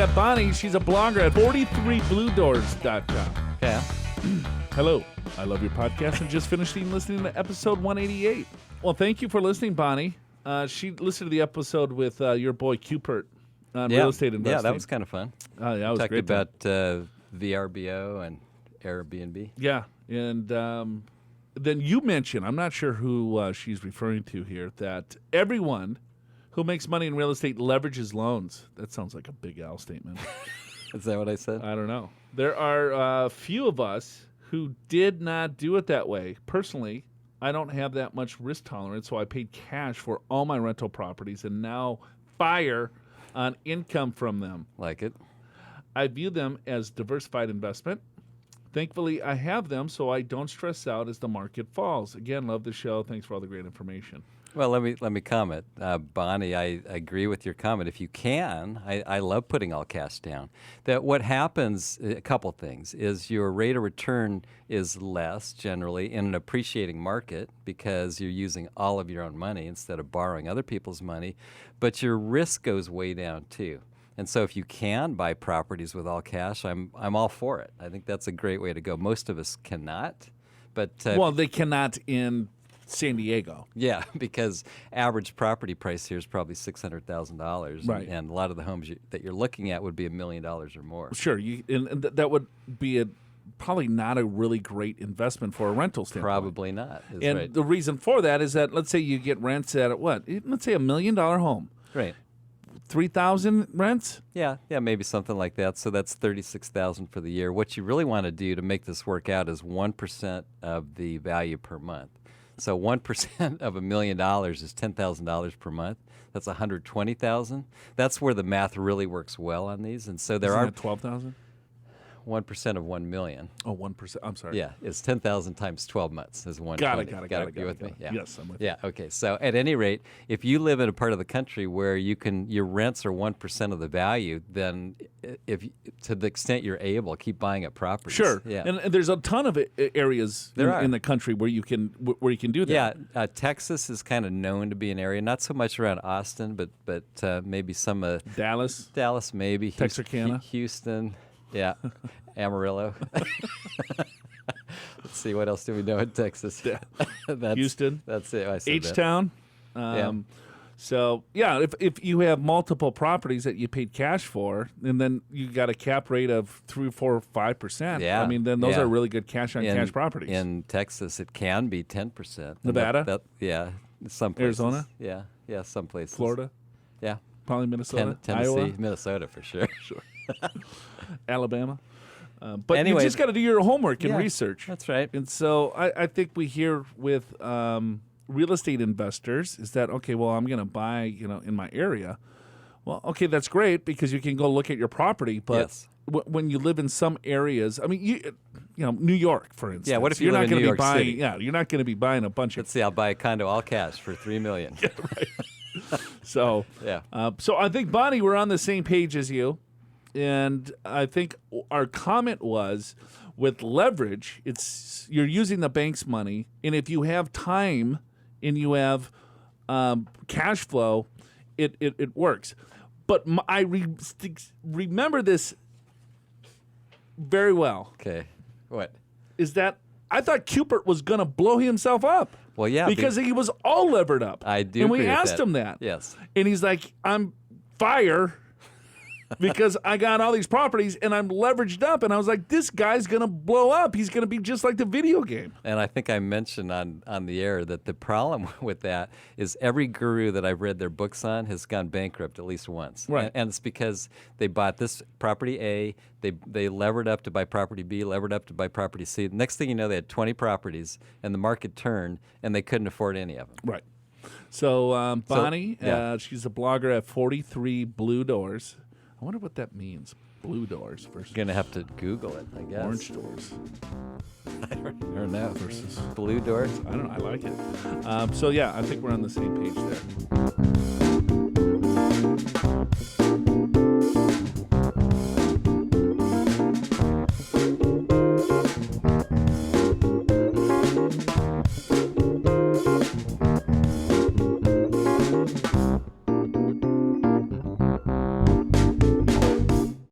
got Bonnie. She's a blogger at 43bluedoors.com. Yeah. Hello. I love your podcast and just finished listening to episode 188. Well, thank you for listening, Bonnie. She listened to the episode with your boy Cupert on real estate investing. Yeah, that was kind of fun. Yeah, was talked great. About VRBO and Airbnb. Yeah, and then you mentioned, I'm not sure who she's referring to here, that everyone who makes money in real estate leverages loans. That sounds like a Big Al statement. Is that what I said? I don't know. There are a few of us who did not do it that way. Personally, I don't have that much risk tolerance, so I paid cash for all my rental properties and now fire on income from them. Like it. I view them as diversified investment. Thankfully, I have them so I don't stress out as the market falls. Again, love the show. Thanks for all the great information. Well, let me comment. Bonnie, I agree with your comment. If you can, I love putting all cash down. That what happens, a couple things, is your rate of return is less generally in an appreciating market because you're using all of your own money instead of borrowing other people's money, but your risk goes way down too. And so if you can buy properties with all cash, I'm all for it. I think that's a great way to go. Most of us cannot, but well, they cannot in San Diego. Yeah, because average property price here is probably $600,000, right? And a lot of the homes that you're looking at would be $1 million or more. Sure, and that would be probably not a really great investment for a rental standpoint. Probably not. And right. The reason for that is that let's say you get rents at what? Let's say $1 million home. Right. 3,000 rents? Yeah, maybe something like that. So that's $36,000 for the year. What you really want to do to make this work out is 1% of the value per month. So 1% of $1 million is $10,000 per month. That's $120,000. That's where the math really works well on these. And so there Isn't are that 12,000. 1% of 1 million. Oh, 1%. I'm sorry. Yeah, it's 10,000 times 12 months is 120. Got it. You with me? Yeah. Yes, I'm with you. Yeah. Okay. So at any rate, if you live in a part of the country where your rents are 1% of the value, then if to the extent you're able, keep buying up properties. Sure. Yeah. And there's a ton of areas in the country where you can do that. Yeah. Texas is kind of known to be an area, not so much around Austin, but maybe some Dallas. Dallas, maybe Texarkana. Houston. Yeah, Amarillo. Let's see, what else do we know in Texas? Houston. That's it. I said H-Town. Yeah. So, yeah, if you have multiple properties that you paid cash for, and then you got a cap rate of 3, 4, 5%, yeah. I mean, then those are really good cash-on-cash properties. In Texas, it can be 10%. Nevada? Yeah, some places. Arizona? Yeah, some places. Florida? Yeah. Probably Minnesota? Tennessee, Iowa? Minnesota for sure. Sure. Alabama. But anyway, you just got to do your homework and research. That's right. And so I think we hear with real estate investors is that, okay, well, I'm going to buy, in my area. Well, okay, that's great because you can go look at your property. But yes. When you live in some areas, I mean, New York, for instance. Yeah, what if you're live not in going New to be York buying? City? Yeah, you're not going to be buying a bunch Let's see, I'll buy a condo all cash for $3 million. Yeah, right. So, yeah. So I think, Bonnie, we're on the same page as you. And I think our comment was, with leverage, you're using the bank's money, and if you have time and you have cash flow, it works. But I remember this very well. Okay, what? Is that I thought Cupert was going to blow himself up. Well, yeah. Because he was all levered up. I do And agree we with asked that. him that. Yes. And he's like, I'm fire because I got all these properties and I'm leveraged up. And I was like, this guy's going to blow up. He's going to be just like the video game. And I think I mentioned on the air that the problem with that is every guru that I've read their books on has gone bankrupt at least once. Right. And it's because they bought this property A, they levered up to buy property B, levered up to buy property C. The next thing you know, they had 20 properties and the market turned and they couldn't afford any of them. Right. So Bonnie, she's a blogger at 43 Blue Doors. I wonder what that means. Blue doors versus You're going to have to Google it, I guess. orange doors. I don't know. Versus blue doors. I don't know. I like it. So, yeah, I think we're on the same page there.